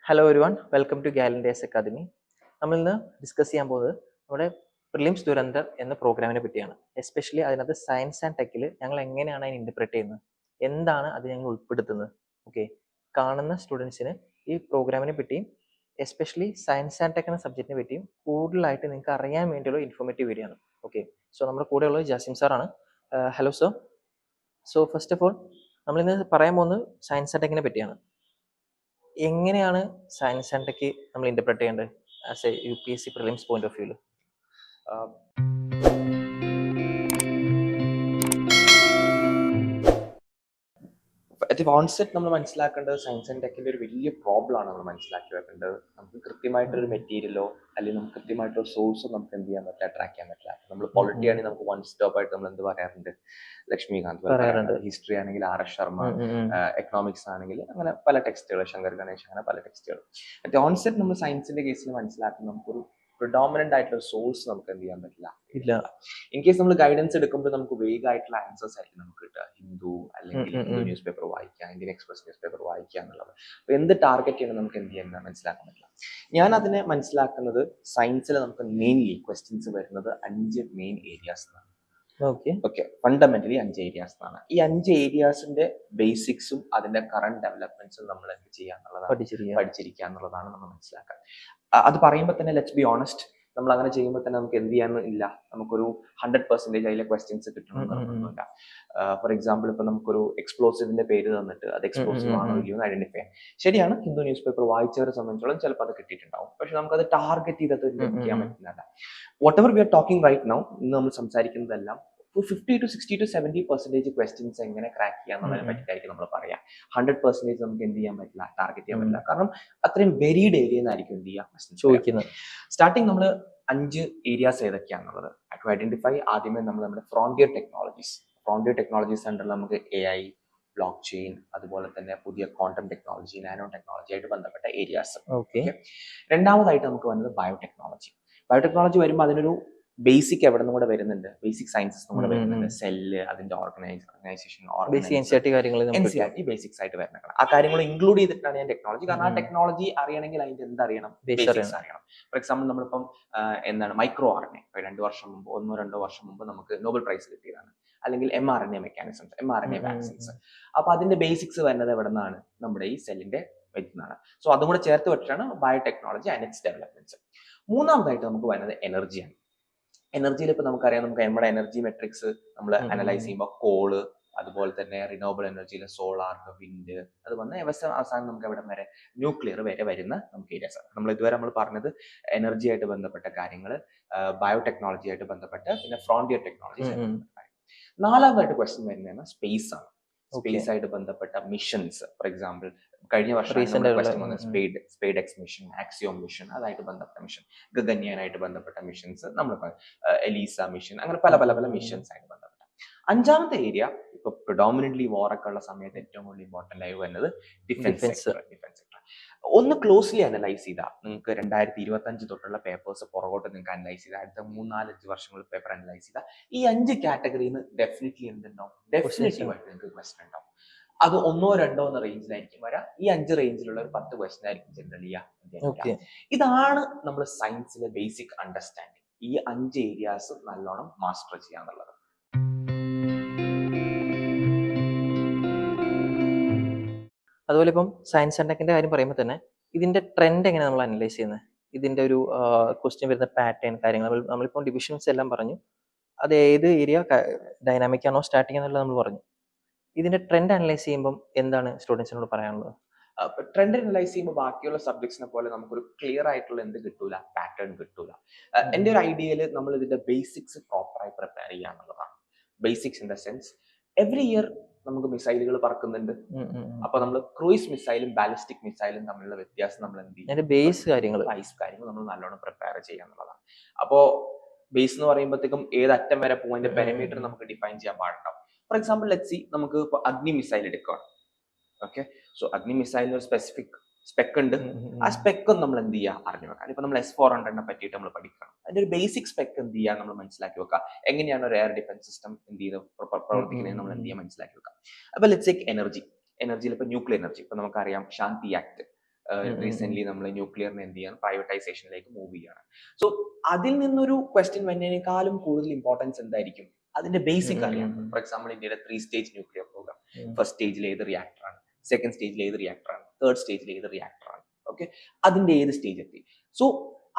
Hello everyone, welcome to ഗാലൻഡേസ് academy. നമ്മൾ ഇന്ന് ഡിസ്കസ് ചെയ്യാൻ പോകുന്നത് നമ്മുടെ പ്രിലിംസ് ദുരന്തർ എന്ന പ്രോഗ്രാമിനെ പറ്റിയാണ്. എസ്പെഷ്യലി അതിനകത്ത് സയൻസ് ആൻഡ് ടെക്കിൽ ഞങ്ങൾ എങ്ങനെയാണ് അതിനെ ഇൻ്റർപ്രറ്റ് ചെയ്യുന്നത്, എന്താണ് അത് ഞങ്ങൾ ഉൾപ്പെടുത്തുന്നത്. ഓക്കെ, കാണുന്ന സ്റ്റുഡൻസിന് ഈ പ്രോഗ്രാമിനെ പറ്റിയും എസ്പെഷ്യലി സയൻസ് ആൻഡ് ടെക് എന്ന സബ്ജക്റ്റിനെ പറ്റിയും കൂടുതലായിട്ട് നിങ്ങൾക്ക് അറിയാൻ വേണ്ടിയുള്ള ഇൻഫോർമേറ്റീവ് വീഡിയോ ആണ്. ഓക്കെ, സോ നമ്മുടെ കൂടെയുള്ളത് ജാസിം സാറാണ്. Hello sir. So first of all നമ്മളിന്ന് പറയാൻ പോകുന്നത് സയൻസ് ആൻഡ് ടെക്കിനെ പറ്റിയാണ്. എങ്ങനെയാണ് സയൻസ് ആൻഡ് ടെക് നമ്മൾ ഇന്റർപ്രറ്റ് ചെയ്യേണ്ടത് as a UPSC prelims point of വ്യൂല്? അറ്റ് ഓൺസെറ്റ് നമ്മൾ മനസ്സിലാക്കേണ്ടത് സയൻസ് ആൻഡ് ടെക്കിന്റെ ഒരു വലിയ പ്രോബ്ലം ആണ് നമ്മൾ മനസ്സിലാക്കി വെക്കേണ്ടത്. നമുക്ക് കൃത്യമായിട്ടൊരു മെറ്റീരിയലോ അല്ലെങ്കിൽ നമുക്ക് കൃത്യമായിട്ടൊരു സോഴ്സോ നമുക്ക് എന്ത് ചെയ്യാൻ പറ്റില്ല, ട്രാക്ക് ചെയ്യാൻ പറ്റില്ല. നമ്മൾ പൊളിറ്റി ആണെങ്കിൽ നമുക്ക് വൺ സ്റ്റോപ്പ് ആയിട്ട് നമ്മൾ എന്ത് പറയാറുണ്ട്, ലക്ഷ്മികാന്ത് പറയാറുണ്ട്. ഹിസ്റ്ററി ആണെങ്കിൽ RS ശർമ്മ, എക്കണോമിക്സ് ആണെങ്കിൽ അങ്ങനെ പല ടെക്സ്റ്റുകൾ, ശങ്കർ ഗണേഷ്, അങ്ങനെ പല ടെക്സ്റ്റുകൾ. അറ്റ് ഓൺസെറ്റ് നമ്മൾ സയൻസിന്റെ കേസിൽ മനസ്സിലാക്കുന്നത് നമുക്കൊരു പ്രിഡോമിനന്റ് ആയിട്ടുള്ള സോഴ്സ് നമുക്ക് എന്ത് ചെയ്യാൻ പറ്റില്ല. ഇല്ല. ഇൻ കേസ് നമ്മൾ ഗൈഡൻസ് എടുക്കുമ്പോൾ നമുക്ക് വേഗ് ആയിട്ടുള്ള ആൻസേഴ്സ് ആയിരിക്കും നമുക്ക് കിട്ടുക. ഹിന്ദു അല്ലെങ്കിൽ ഹിന്ദു ന്യൂസ് പേപ്പർ വായിക്കുക, ഇന്ത്യൻ എക്സ്പ്രസ് ന്യൂസ് പേപ്പർ വായിക്കുക എന്നുള്ളത്. അപ്പൊ എന്ത് ടാർഗറ്റ് ചെയ്യണം നമുക്ക് എന്ത് ചെയ്യാൻ മനസ്സിലാക്കാൻ പറ്റില്ല. ഞാൻ അതിനെ മനസ്സിലാക്കുന്നത് സയൻസിൽ നമുക്ക് മെയിൻലി ക്വസ്റ്റ്യൻസ് വരുന്നത് 5 മെയിൻ ഏരിയാസ് എന്നാണ്. ഓക്കെ, ഫണ്ടമെന്റലി 5 ഏരിയാസ് എന്നാണ്. ഈ 5 ഏരിയാസിന്റെ ബേസിക്സും അതിന്റെ കറന്റ് ഡെവലപ്മെന്റ്സും നമ്മൾ എന്ത് ചെയ്യാന്നുള്ളതാണ്, പഠിച്ചിരിക്കുക എന്നുള്ളതാണ് നമ്മൾ മനസ്സിലാക്കാൻ. അത് പറയുമ്പോൾ തന്നെ ലെറ്റ്സ് ബി ഓണസ്റ്റ്, നമ്മൾ അങ്ങനെ ചെയ്യുമ്പോൾ തന്നെ നമുക്ക് എന്ത് ചെയ്യാനില്ല, നമുക്കൊരു 100% അതിലെ ക്വസ്റ്റ്യൻസ് കിട്ടണമെന്നൊന്നുമില്ല. ഫോർ എക്സാമ്പിൾ, ഇപ്പൊ നമുക്കൊരു എക്സ്പ്ലോസീവിന്റെ പേര് തന്നിട്ട് അത് എക്സ്പ്ലോസീവ് ആണോ ഇല്ലയോ എന്ന് ഐഡന്റിഫൈ ചെയ്യാം. ശരിയാണ്, ഹിന്ദു ന്യൂസ് പേപ്പർ വായിച്ചവരെ സംബന്ധിച്ചോളം ചിലപ്പോൾ അത് കിട്ടിയിട്ടുണ്ടാവും. പക്ഷെ നമുക്കത് ടാർഗറ്റ് ചെയ്തത് ചെയ്യാൻ പറ്റുന്നില്ല. Whatever we are talking right now, ഇന്ന് നമ്മൾ സംസാരിക്കുന്നതെല്ലാം 50 to 60 to 70% ക്വസ്റ്റ്യൻസ് എങ്ങനെ ക്രാക്ക് ചെയ്യാന്നുള്ളതിനെ പറ്റിയിട്ടായിരിക്കും നമ്മൾ പറയാം. 100% നമുക്ക് എന്ത് ചെയ്യാൻ പറ്റില്ല, ടാർഗറ്റ് ചെയ്യാൻ പറ്റില്ല. കാരണം അത്രയും വെരീഡ് ഏരിയ എന്നായിരിക്കും എന്ത് ചെയ്യാം ചോദിക്കുന്നത്. സ്റ്റാർട്ടിങ് നമ്മൾ 5 ഏരിയാസ് ഏതൊക്കെയാണെന്നുള്ളത് ടു ഐഡന്റിഫൈ. ആദ്യമേ നമ്മൾ നമ്മുടെ ഫ്രോണ്ടിയർ ടെക്നോളജീസ് സെന്ററിൽ നമുക്ക് AI, ബ്ലോക്ക് ചെയിൻ, അതുപോലെ തന്നെ പുതിയ ക്വാണ്ടം ടെക്നോളജി, നാനോ ടെക്നോളജി ആയിട്ട് ബന്ധപ്പെട്ട ഏരിയാസ്. രണ്ടാമതായിട്ട് നമുക്ക് വന്നത് ബയോടെക്നോളജി വരുമ്പോൾ അതിനൊരു ബേസിക് എവിടെ നിന്നും കൂടെ വരുന്നുണ്ട്, ബേസിക് സയൻസസ് കൂടെ വരുന്നുണ്ട്. സെല്ല്, അതിന്റെ ഓർഗനൈസേഷൻ, ബേസിക്സ് ആയിട്ട് വരുന്നത്. ആ കാര്യങ്ങൾ ഇൻക്ലൂഡ് ചെയ്തിട്ടാണ് ഞാൻ ടെക്നോളജി. കാരണം ആ ടെക്നോളജി അറിയണമെങ്കിൽ അതിന്റെ എന്തറിയണം, ബേസിക്സ് അറിയണം. ഫോർ എക്സാമ്പിൾ, നമ്മളിപ്പം എന്താണ് മൈക്രോ RNA 1-2 വർഷം മുമ്പ് നമുക്ക് നോബൽ പ്രൈസ് കിട്ടിയതാണ്. അല്ലെങ്കിൽ mRNA മെക്കാനിസംസ്, mRNA വാക്സിൻസ്. അപ്പൊ അതിന്റെ ബേസിക്സ് വരുന്നത് എവിടെ നിന്നാണ്, നമ്മുടെ ഈ സെല്ലിന്റെ വെച്ചിട്ടാണ്. സോ അതും കൂടെ ചേർത്ത് വെച്ചിട്ടാണ് ബയോടെക്നോളജി ആൻഡ് ഇറ്റ്സ് ഡെവലപ്മെന്റ്സ്. മൂന്നാമതായിട്ട് നമുക്ക് വരുന്നത് എനർജിയാണ്. എനർജിയിൽ ഇപ്പൊ നമുക്കറിയാം, നമുക്ക് നമ്മുടെ എനർജി മെട്രിക്സ് നമ്മൾ അനലൈസ് ചെയ്യുമ്പോൾ കോള്, അതുപോലെ തന്നെ റിന്യൂവബിൾ എനർജിയിലെ സോളാർ, വിൻഡ്, അത് വന്ന് അവസാനം നമുക്ക് എവിടെ വരെ, ന്യൂക്ലിയർ വരെ വരുന്ന നമുക്ക് ഏരിയാസ്. നമ്മൾ ഇതുവരെ നമ്മൾ പറഞ്ഞത് എനർജി ആയിട്ട് ബന്ധപ്പെട്ട കാര്യങ്ങൾ, ബയോടെക്നോളജി ആയിട്ട് ബന്ധപ്പെട്ട, പിന്നെ ഫ്രോണ്ടിയർ ടെക്നോളജി. നാലാമതായിട്ട് ക്വസ്റ്റ്യൻ വരുന്നതാണ് സ്പേസ് ആണ്. സ്പേസ് ആയിട്ട് ബന്ധപ്പെട്ട മിഷൻസ്. ഫോർ എക്സാമ്പിൾ, കഴിഞ്ഞ വർഷം spade X mission, axiom mission, അതായിട്ട് ബന്ധപ്പെട്ട മിഷൻ, ഗഗൻയാനായിട്ട് ബന്ധപ്പെട്ട മിഷൻസ്, നമ്മൾ എലീസ മിഷൻ, അങ്ങനെ പല പല പല മിഷൻസ് ആയിട്ട് ബന്ധപ്പെട്ട. അഞ്ചാമത്തെ ഏരിയ, ഇപ്പൊ പ്രിഡോമിനന്റ്ലി വാറൊക്കെ ഉള്ള സമയത്ത് ഏറ്റവും കൂടുതൽ ഇമ്പോർട്ടന്റ് ആയി വരുന്നത് ഡിഫൻസ് സെക്ടർ. ഒന്ന് ക്ലോസ്ലി അനലൈസ് ചെയ്താൽ നിങ്ങൾക്ക് 2025 തൊട്ടുള്ള പേപ്പേഴ്സ് പുറകോട്ട് നിങ്ങൾക്ക് അനലൈസ് ചെയ്താൽ, അടുത്ത 3-4-5 വർഷങ്ങൾ പേപ്പർ അനലൈസ് ചെയ്താൽ ഈ 5 കാറ്റഗറിയിൽ നിന്ന് ഡെഫിനറ്റ്ലി എന്തുണ്ടാവും, ഡെഫിനറ്റ്ലി ആയിട്ട് നിങ്ങൾക്ക് ക്വസ്റ്റൻ ഉണ്ടാവും. അത് 1-2 എന്ന റേഞ്ചിലായിരിക്കും വരാം. ഈ 5 റേഞ്ചിലുള്ള ഒരു 10 ക്വസ്റ്റൻ ആയിരിക്കും ജനറലി. ഇതാണ് നമ്മൾ സയൻസിലെ ബേസിക് അണ്ടർസ്റ്റാൻഡിങ്. ഈ 5 ഏരിയാസ് നല്ലോണം മാസ്റ്റർ ചെയ്യാന്നുള്ളത്. അതുപോലെ ഇപ്പം സയൻസ് ആൻഡ് ടെക്കിന്റെ കാര്യം പറയുമ്പോൾ തന്നെ ഇതിന്റെ ട്രെൻഡ് എങ്ങനെ നമ്മൾ അനലൈസ് ചെയ്യുന്നത്, ഇതിന്റെ ഒരു ക്വസ്റ്റ്യൻ വരുന്ന പാറ്റേൺ, കാര്യങ്ങൾ നമ്മളിപ്പോൾ ഡിവിഷൻസ് എല്ലാം പറഞ്ഞു, അത് ഏത് ഏരിയ ഡൈനാമിക് ആണോ സ്റ്റാർട്ടിംഗ് എന്നുള്ളത് നമ്മൾ പറഞ്ഞു. ഇതിന്റെ ട്രെൻഡ് അനലൈസ് ചെയ്യുമ്പോൾ എന്താണ് സ്റ്റുഡൻസിനോട് പറയാനുള്ളത്? ട്രെൻഡ് അനലൈസ് ചെയ്യുമ്പോൾ ബാക്കിയുള്ള സബ്ജക്ട്സിനെ പോലെ നമുക്കൊരു ക്ലിയർ ആയിട്ടുള്ള എന്ത് കിട്ടൂല, പാറ്റേൺ കിട്ടൂല. എൻ്റെ ഒരു ഐഡിയയിൽ നമ്മൾ ഇതിന്റെ ബേസിക്സ് പ്രോപ്പറായി പ്രിപ്പയർ ചെയ്യുക എന്നുള്ളതാണ്. Basics in the sense, every year നമുക്ക് മിസൈലുകൾ പറക്കുന്നുണ്ട്. അപ്പൊ നമ്മൾ ക്രൂയിസ് മിസൈലും ബാലിസ്റ്റിക് മിസൈലും തമ്മിലുള്ള വ്യത്യാസം നമ്മൾ എന്ത് ചെയ്യും, ബേസ് കാര്യങ്ങൾ നമ്മൾ നല്ലോണം പ്രിപ്പയർ ചെയ്യുക എന്നുള്ളതാണ്. അപ്പോ ബേസ് എന്ന് പറയുമ്പോഴത്തേക്കും ഏത് അറ്റം വരെ പോകുന്നതിന്റെ പെരിമീറ്റർ നമുക്ക് ഡിഫൈൻ ചെയ്യാൻ പാടുണ്ടാവും. ഫോർ എക്സാമ്പിൾ, ലെറ്റ്സ് സീ, നമുക്ക് ഇപ്പോൾ അഗ്നി മിസൈൽ എടുക്കുകയാണ്. ഓക്കെ, സോ അഗ്നി മിസൈലിന് ഒരു സ്പെസിഫിക് സ്പെക്ക് ഉണ്ട്. ആ സ്പെക്കും നമ്മൾ എന്ത് ചെയ്യുക, അറിഞ്ഞു വെക്കാം. ഇപ്പൊ നമ്മൾ S-400 പറ്റിയിട്ട് നമ്മൾ പഠിക്കണം. അതിന്റെ ഒരു ബേസിക് സ്പെക്ക് എന്ത് ചെയ്യുക, നമ്മൾ മനസ്സിലാക്കി വെക്കാം. എങ്ങനെയാണ് ഒരു എയർ ഡിഫൻസ് സിസ്റ്റം എന്ത് ചെയ്ത് പ്രവർത്തിക്കുന്നത് നമ്മൾ എന്ത് ചെയ്യാൻ മനസ്സിലാക്കി വെക്കാം. അപ്പൊ ലെറ്റ്സ് ടേക്ക് എനർജിയിൽ ഇപ്പൊ ന്യൂക്ലിയർ എനർജി, ഇപ്പൊ നമുക്കറിയാം ശാന്തി ആക്ട്, റീസെന്റ് നമ്മൾ ന്യൂക്ലിയറിനെ എന്ത് ചെയ്യാണ്, പ്രൈവറ്റൈസേഷനിലേക്ക് മൂവ് ചെയ്യാണ്. സോ അതിൽ നിന്നൊരു ക്വസ്റ്റ്യൻ വരുന്നതിനേക്കാളും കൂടുതൽ ഇമ്പോർട്ടൻസ് എന്തായിരിക്കും, അതിന്റെ ബേസിക് അറിയാം. ഫോർ എക്സാമ്പിൾ ഇന്ത്യയുടെ 3 സ്റ്റേജ് ന്യൂക്ലിയർ പ്രോഗ്രാം. ഫസ്റ്റ് സ്റ്റേജിൽ ഏത് റിയാക്ടറാണ്, സെക്കൻഡ് സ്റ്റേജിൽ ഏത് റിയാക്ടറാണ്, തേർഡ് സ്റ്റേജിൽ ഏത് റിയാക്ടറാണ്, ഓക്കെ, അതിന്റെ ഏത് സ്റ്റേജ് എത്തി. സോ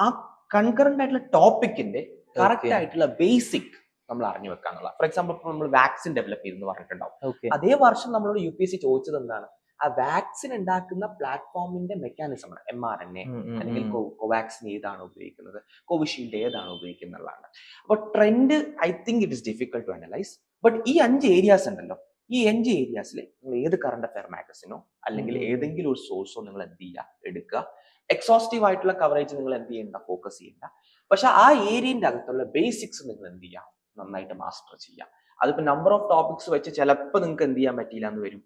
ആ കൺകറന്റ് ആയിട്ടുള്ള ടോപ്പിക്കിന്റെ കറക്റ്റ് ആയിട്ടുള്ള ബേസിക് നമ്മൾ അറിഞ്ഞു വെക്കാന്നുള്ള. ഫോർ എക്സാമ്പിൾ ഇപ്പോൾ നമ്മൾ വാക്സിൻ ഡെവലപ്പ് ചെയ്തെന്ന് പറഞ്ഞിട്ടുണ്ടാവും. അതേ വർഷം നമ്മളോട് UPSC ചോദിച്ചത് എന്താണ്, ആ വാക്സിൻ ഉണ്ടാക്കുന്ന പ്ലാറ്റ്ഫോമിന്റെ മെക്കാനിസം ആണ്. mRNA അല്ലെങ്കിൽ കോവാക്സിൻ ഏതാണ് ഉപയോഗിക്കുന്നത്, കോവിഷീൽഡ് ഏതാണ് ഉപയോഗിക്കുന്നതാണ്. അപ്പൊ trend I think it is difficult to analyse. But ഈ 5 ഏരിയാസ് ഉണ്ടല്ലോ, ഈ 5 ഏരിയാസിൽ നിങ്ങൾ ഏത് കറണ്ട് അഫയർ മാഗസിനോ അല്ലെങ്കിൽ ഏതെങ്കിലും ഒരു സോഴ്സോ നിങ്ങൾ എന്ത് ചെയ്യുക, എടുക്കുക. എക്സോസ്റ്റീവ് ആയിട്ടുള്ള കവറേജ് നിങ്ങൾ എന്ത് ചെയ്യണ്ട, ഫോക്കസ് ചെയ്യണ്ട. പക്ഷെ ആ ഏരിയന്റെ അകത്തുള്ള ബേസിക്സ് നിങ്ങൾ എന്ത് ചെയ്യുക, നന്നായിട്ട് മാസ്റ്റർ ചെയ്യാം. അതിപ്പോ നമ്പർ ഓഫ് ടോപ്പിക്സ് വെച്ച് ചിലപ്പോൾ നിങ്ങൾക്ക് എന്ത് ചെയ്യാൻ പറ്റിയില്ല എന്ന് വരും,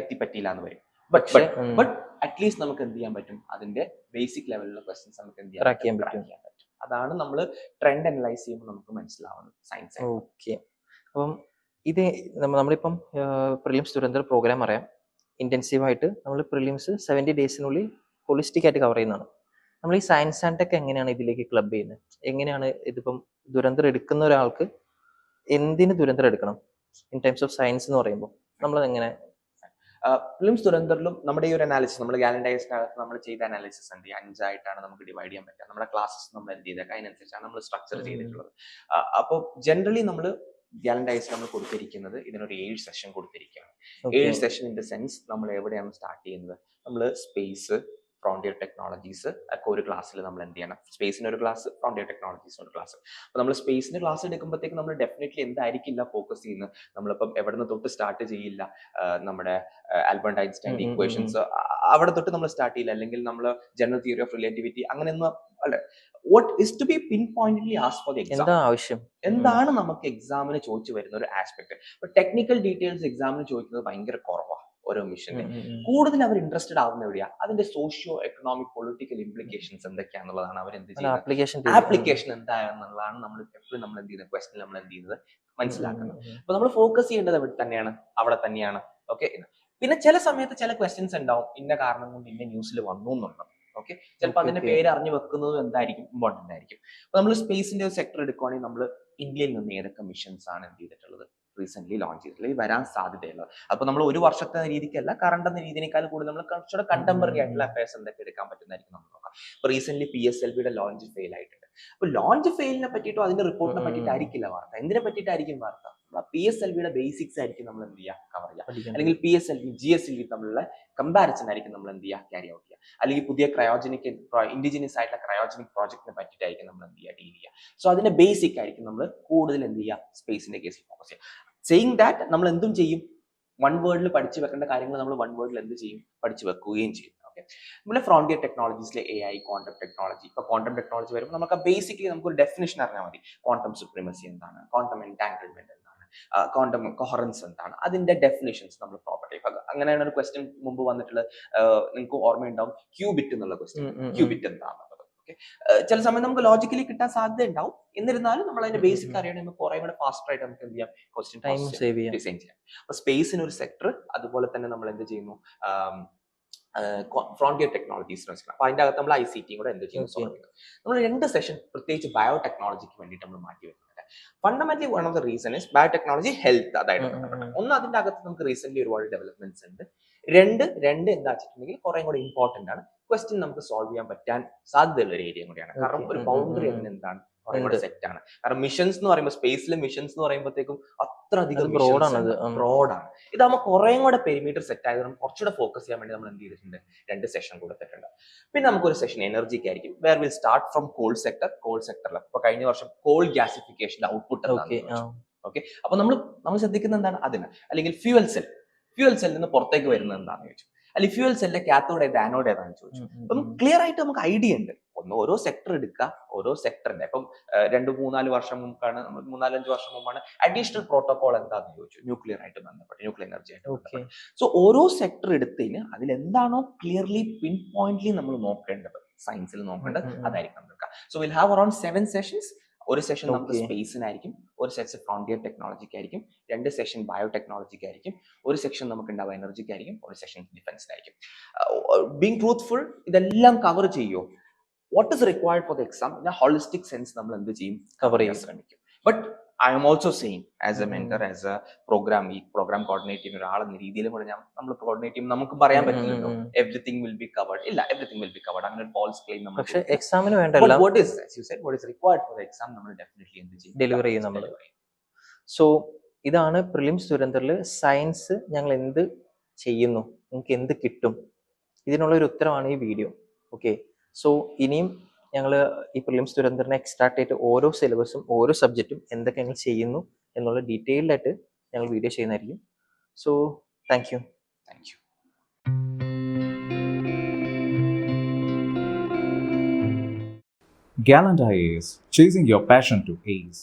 എത്തിപ്പറ്റിയില്ല എന്ന് വരും. ബട്ട് അറ്റ്ലീസ്റ്റ് നമുക്ക് എന്ത് ചെയ്യാൻ പറ്റും, അതിന്റെ ബേസിക് ലെവലിലുള്ള ക്വസ്റ്റ്യൻസ് നമുക്ക് എന്ത് ചെയ്യാൻ പറ്റും. അതാണ് നമ്മൾ ട്രെൻഡ് അനലൈസ് ചെയ്യുമ്പോൾ നമുക്ക് മനസ്സിലാവുന്നത് സയൻസ്. ഓക്കെ, അപ്പം ഇത് നമ്മളിപ്പം പ്രിലിംസ് ദുരന്തർ പ്രോഗ്രാം അറിയാം. ഇന്റൻസീവ് ആയിട്ട് നമ്മൾ പ്രിലിംസ് 70 ഡേയ്സിനുള്ളിൽ ഹോളിസ്റ്റിക് ആയിട്ട് കവർ ചെയ്യുന്നതാണ്. നമ്മൾ ഈ സയൻസ് ആൻഡ് ടെക് എങ്ങനെയാണ് ഇതിലേക്ക് ക്ലബ് ചെയ്യുന്നത്, എങ്ങനെയാണ് ഇതിപ്പം ദുരന്തർ എടുക്കുന്ന ഒരാൾക്ക് എന്തിന് ദുരന്തർ എടുക്കണം ഇൻ ടൈംസ് ഓഫ് സയൻസ് എന്ന് പറയുമ്പോൾ നമ്മൾ എങ്ങനെ? പ്രിലിംസ് ദുരന്തറിലും നമ്മുടെ ഈ ഒരു അനാലിസിസ്, നമ്മൾ ഗാലൻഡൈസിനകത്ത് നമ്മൾ ചെയ്ത അനാലിസിസ് ഉണ്ട്. 5 ആയിട്ടാണ് നമുക്ക് ഡിവൈഡ് ചെയ്യാൻ പറ്റുക. നമ്മുടെ ക്ലാസ്സസ് നമ്മൾ എന്ത് ചെയ്തേക്കാം, അതിനനുസരിച്ചാണ് നമ്മൾ സ്ട്രക്ചർ ചെയ്തിട്ടുള്ളത്. അപ്പോൾ ജനറലി നമ്മൾ ഗാലൻഡൈസ് നമ്മൾ കൊടുത്തിരിക്കുന്നത് ഇതിനൊരു 7 സെഷൻ കൊടുത്തിരിക്കുകയാണ്. 7 സെഷൻ ഇൻ ദ സെൻസ് നമ്മൾ എവിടെയാണ് സ്റ്റാർട്ട് ചെയ്യുന്നത്, നമ്മൾ സ്പേസ്, ഫ്രോണ്ടിയർ ടെക്നോളജീസ് ഒക്കെ ഒരു ക്ലാസ്സിൽ നമ്മൾ എന്ത് ചെയ്യണം, സ്പേസിന് ഒരു ക്ലാസ്, ഫ്രോണ്ടിയർ ടെക്നോളജീസ് ഒരു ക്ലാസ്. അപ്പോൾ നമ്മൾ സ്പേസിന് ക്ലാസ് എടുക്കുമ്പോഴത്തേക്ക് നമ്മൾ ഡെഫിനറ്റ്ലി എന്തായിരിക്കില്ല ഫോക്കസ് ചെയ്യുന്നത്, നമ്മളിപ്പം എവിടെ നിന്ന് തൊട്ട് സ്റ്റാർട്ട് ചെയ്യില്ല, നമ്മുടെ ആൽബർട്ട് ഐൻസ്റ്റൈൻ ഇക്വേഷൻസ് അവിടെ തൊട്ട് നമ്മൾ സ്റ്റാർട്ട് ചെയ്യില്ല, അല്ലെങ്കിൽ നമ്മൾ ജനറൽ തിയറി ഓഫ് റിലേറ്റിവിറ്റി അങ്ങനെയൊന്നും അല്ലെ. What is to be pinpointly ask for the exam, ആവശ്യം എന്താണ് നമുക്ക് എക്സാമിന് ചോദിച്ചു വരുന്ന ഒരു ആസ്പെക്ട്. ടെക്നിക്കൽ ഡീറ്റെയിൽസ് എക്സാമിന് ചോദിക്കുന്നത് ഭയങ്കര കുറവാണ്. ഓരോ മിഷന് കൂടുതൽ അവർ ഇൻട്രസ്റ്റഡ് ആവുന്ന എവിടെയാ, അതിന്റെ സോഷ്യോ എക്കണോമിക് പൊളിറ്റിക്കൽ ഇംപ്ലിക്കേഷൻസ് എന്തൊക്കെയാണെന്നുള്ളതാണ് അവർ എന്ത് ചെയ്യുന്നത്, ആപ്ലിക്കേഷൻ എന്താണെന്നുള്ളതാണ് നമ്മൾ എപ്പോഴും നമ്മൾ എന്ത് ചെയ്യുന്നത്, ക്വസ്റ്റ്യൻ നമ്മൾ എന്ത് ചെയ്യുന്നത് മനസ്സിലാക്കുന്നത്. അപ്പൊ നമ്മൾ ഫോക്കസ് ചെയ്യേണ്ടത് അവിടെ തന്നെയാണ്. ഓക്കെ, പിന്നെ ചില സമയത്ത് ചില ക്വസ്റ്റ്യൻസ് ഉണ്ടാവും, ഇന്ന കാരണം കൊണ്ട് ഇന്ന ന്യൂസിൽ വന്നു എന്നുള്ളത്. ഓക്കെ, ചിലപ്പോൾ അതിന്റെ പേര് അറിഞ്ഞു വെക്കുന്നത് എന്തായിരിക്കും, ഇമ്പോർട്ടന്റ് ആയിരിക്കും. അപ്പൊ നമ്മൾ സ്പേസിന്റെ ഒരു സെക്ടർ എടുക്കുവാണെങ്കിൽ നമ്മൾ ഇന്ത്യയിൽ നിന്ന് ഏതൊക്കെ മിഷൻസ് ആണ് എന്ത് ചെയ്തിട്ടുള്ളത്, റീസെന്റ് ലോഞ്ച് ചെയ്തിട്ടുള്ളത്, വരാൻ സാധ്യതയുള്ളത്. അപ്പൊ നമ്മൾ ഒരു വർഷത്തെ രീതിക്കല്ല, കറണ്ട് എന്ന രീതിയേക്കാൾ കൂടുതൽ നമ്മൾ കുറച്ചുകൂടെ കണ്ടംപററി ആയിട്ടുള്ള അഫയേഴ്സ് എന്തൊക്കെ എടുക്കാൻ പറ്റുന്നതായിരിക്കും നമ്മൾ നോക്കാം. ഇപ്പൊ റീസെന്റ് PSLVയുടെ ലോഞ്ച് ഫെയിൽ ആയിട്ടുണ്ട്. അപ്പൊ ലോഞ്ച് ഫെയിലിനെ പറ്റിയിട്ടോ അതിന്റെ റിപ്പോർട്ടിനെ പറ്റിയിട്ടായിരിക്കില്ല വാർത്ത, എന്തിനെ പറ്റിയിട്ടായിരിക്കും വാർത്ത, PSLVയുടെ ബേസിക്സ് ആയിരിക്കും നമ്മൾ എന്ത് ചെയ്യുക, കവർ ചെയ്യുക. അല്ലെങ്കിൽ PSLV GSLV തമ്മിലുള്ള കമ്പാരിസൺ ആയിരിക്കും നമ്മൾ എന്ത് ചെയ്യുക, ക്യാരി ഔട്ട് ചെയ്യുക. അല്ലെങ്കിൽ പുതിയ ക്രയോജനിക് ഇൻഡിജിനസ് ആയിട്ടുള്ള ക്രയോജനിക് പ്രോജക്റ്റിനെ പറ്റിയിട്ടായിരിക്കും നമ്മൾ എന്ത് ചെയ്യുക, ഡീൽ ചെയ്യുക. സോ അതിന്റെ ബേസിക് ആയിരിക്കും നമ്മൾ കൂടുതൽ എന്ത് ചെയ്യുക, സ്പേസിന്റെ കേസിൽ ഫോക്കസ് ചെയ്യുക. സെയിങ് ദാറ്റ് നമ്മൾ എന്തും ചെയ്യും, 1 വേർഡിൽ പഠിച്ചു വെക്കേണ്ട കാര്യങ്ങൾ നമ്മൾ 1 വേർഡിൽ എന്ത് ചെയ്യും, പഠിച്ചു വെക്കുകയും ചെയ്യും. നമ്മുടെ ഫ്രോണ്ടിയർ ടെക്നോളജീസിലെ AI, ക്വാണ്ടം ടെക്നോളജി. ഇപ്പൊ ക്വാണ്ടം ടെക്നോളജി വരുമ്പോൾ നമുക്ക് ബേസിക്കലി നമുക്ക് ഒരു ഡെഫിനിഷൻ അറിഞ്ഞാൽ മതി. ക്വാണ്ടം സുപ്രീമസി എന്താണ്, ക്വാണ്ടം എൻടാങ്കിൾമെന്റ് എന്താണ്, ക്വാണ്ടം കൊഹറൻസ് എന്താണ്, അതിന്റെ ഡെഫിനിഷൻസ് നമ്മൾ പ്രോപ്പർട്ടി. അങ്ങനെയാണ് ഒരു ക്വസ്റ്റ്യൻ മുമ്പ് വന്നിട്ടുള്ളത്, നിങ്ങൾക്ക് ഓർമ്മയുണ്ടാവും, ക്യൂബിറ്റ് എന്നുള്ള ക്വസ്റ്റ്യൻ. ക്യൂബിറ്റ് എന്താണെന്നുള്ളത് ഓക്കെ, ചില സമയം നമുക്ക് ലോജിക്കലി കിട്ടാൻ സാധ്യത ഉണ്ടാവും. എന്നിരുന്നാലും നമ്മൾ അതിന്റെ ബേസിക് അറിയണമെങ്കിൽ നമുക്ക് കുറെ കൂടെ ഫാസ്റ്റർ ആയിട്ട് നമുക്ക് എന്ത് ചെയ്യാം, ക്വസ്റ്റ്യൻ ഡിസൈൻ ചെയ്യാം. അപ്പൊ സ്പേസിന് ഒരു സെക്ടർ, അതുപോലെ തന്നെ നമ്മൾ എന്ത് ചെയ്യുന്നു, ഫ്രോണ്ടിയർ ടെക്നോളജീസ്. അപ്പൊ അതിന്റെ അകത്ത് നമ്മൾ ICT കൂടെ എന്ത് ചെയ്യുന്നു, നമ്മൾ 2 സെഷൻ പ്രത്യേകിച്ച് ബയോടെക്നോളജിക്ക് വേണ്ടിയിട്ട് നമ്മൾ മാറ്റി വെക്കുന്നുണ്ട്. Fundamentally one of the reason is biotechnology health, അതായത് ഒന്ന് അതിന്റെ അകത്ത് നമുക്ക് റീസെന്റ് ഒരുപാട് ഡെവലപ്മെന്റ്സ് ഉണ്ട്. രണ്ട് എന്താ വെച്ചിട്ടുണ്ടെങ്കിൽ കുറെ കൂടെ ഇമ്പോർട്ടന്റ് ആണ്, ക്വസ്റ്റ്യൻ നമുക്ക് സോൾവ് ചെയ്യാൻ പറ്റാൻ സാധ്യതയുള്ള ഒരു ഏരിയ കൂടിയാണ്. കാരണം ഒരു ബൗണ്ടറി അങ്ങനെ എന്താണ് കുറെ കൂടെ സെറ്റ് ആണ്. കാരണം മിഷൻസ് എന്ന് പറയുമ്പോൾ, സ്പേസിലെ മിഷൻസ് എന്ന് പറയുമ്പോഴത്തേക്കും അത്രയധികം ബ്രോഡാണ്. ഇതാകുമ്പോൾ കുറെ കൂടെ പെരിമീറ്റർ സെറ്റ് ആയത് കുറച്ചുകൂടെ ഫോക്കസ് ചെയ്യാൻ വേണ്ടി നമ്മൾ എന്ത് ചെയ്തിട്ടുണ്ട്, 2 സെഷൻ കൊടുത്തിട്ടുണ്ട്. പിന്നെ നമുക്കൊരു സെഷൻ എനർജിക്ക് ആയിരിക്കും, where we'll start from coal സെക്ടറിൽ. ഇപ്പൊ കഴിഞ്ഞ വർഷം കോൾ ഗ്യാസിഫിക്കേഷന്റെ ഔട്ട്പുട്ട് ഓക്കെ. അപ്പൊ നമ്മൾ ശ്രദ്ധിക്കുന്നത് എന്താണ്, അതിന്. അല്ലെങ്കിൽ ഫ്യൂവൽ സെല്ലിൽ നിന്ന് പുറത്തേക്ക് വരുന്നത് എന്താണെന്ന് ചോദിച്ചു, അല്ലെങ്കിൽ ഫ്യൂവൽ സെല്ലിന്റെ കാത്തോഡ് ഏത്, ആനോഡ് ഏതാണെന്ന് ചോദിച്ചു. അപ്പം ക്ലിയർ ആയിട്ട് നമുക്ക് ഐഡിയ ഉണ്ട്. ഓരോ സെക്ടർ എടുക്കുക, ഓരോ സെക്ടറിന്റെ ഇപ്പം 2-3-4 വർഷം മുമ്പാണ്, 3-4-5 വർഷം മുമ്പാണ് അഡീഷണൽ പ്രോട്ടോകോൾ എന്താണെന്ന് ചോദിച്ചു, ന്യൂക്ലിയർ ആയിട്ട് ബന്ധപ്പെട്ട്, ന്യൂക്ലിയർ എനർജി ആയിട്ട് ബന്ധപ്പെട്ട്. സോ ഓരോ സെക്ടർ എടുത്തതിന് അതിൽ എന്താണോ ക്ലിയർലി പിൻ പോയിന്റ്ലി നമ്മൾ നോക്കേണ്ടത്, സയൻസിൽ നോക്കേണ്ടത്, അതായിരിക്കും നമ്മൾ എടുക്കുക. So will have around 7 sessions. ഒരു സെഷൻ നമുക്ക് Okay. സ്പേസിനായിരിക്കും, ഒരു സെക്ഷൻ ഫ്രോണ്ടിയർ ടെക്നോളജിക്കായിരിക്കും, 2 സെഷൻ ബയോടെക്നോളജിക്കായിരിക്കും, ഒരു സെക്ഷൻ നമുക്ക് ഉണ്ടാവുക എനർജിക്കായിരിക്കും, ഒരു സെഷൻ ഡിഫൻസിനായിരിക്കും. ബീങ് ട്രൂത്ത്ഫുൾ, ഇതെല്ലാം കവർ ചെയ്യോ? What is required for the exam in a holistic sense നമ്മൾ എന്ത് ചെയ്യും? Cover ചെയ്യാൻ ചെയ്യും. ശ്രമിക്കും. But I'm also saying as a um. Mentor, as a programme coordinate ചെയ്യുന്ന ഒരാളെന്ന രീതിയിൽ കൂടെ നമ്മൾ കോർഡിനേറ്റ് ചെയ്യുമ്പോൾ നമുക്ക് പറയാൻ പറ്റില്ലല്ലോ എവറിത്തിങ് വിൽ ബി കവർഡ്. ഇല്ല, എവറിത്തിങ് വിൽ ബി കവർഡ്. അങ്ങനെ ഒരു ഫാൾസ് ക്ലെയിം നമ്മൾ പക്ഷെ എക്സാമിന് വേണ്ടല്ല what is, as you said, what is required for the exam നമ്മൾ ഡെഫിനറ്റ്ലി എന്ത് ചെയ്യും? ഡെലിവർ ചെയ്യും നമ്മൾ. സോ ഇതാണ് പ്രിലിംസ് ദുരന്തറിൽ സയൻസ് ഞങ്ങൾ എന്ത് ചെയ്യുന്നു, നിങ്ങൾക്ക് എന്ത് കിട്ടും, ഇതിനുള്ള ഒരു ഉത്തരമാണ് ഈ വീഡിയോ. ഓക്കെ, സോ ഇനിയും ഞങ്ങൾ ഈ പ്രിലിംസ് ദുരന്തറിനെ എക്സ്ട്രാക്ട് ചെയ്തിട്ട് ഓരോ സിലബസും ഓരോ സബ്ജക്റ്റും എന്തൊക്കെ ഞങ്ങൾ ചെയ്യുന്നു എന്നുള്ള ഡീറ്റെയിൽഡ് ആയിട്ട് ഞങ്ങൾ വീഡിയോ ചെയ്യുന്നതായിരിക്കും. So thank you. Thank you. Gallant IAS, chasing your passion to ace.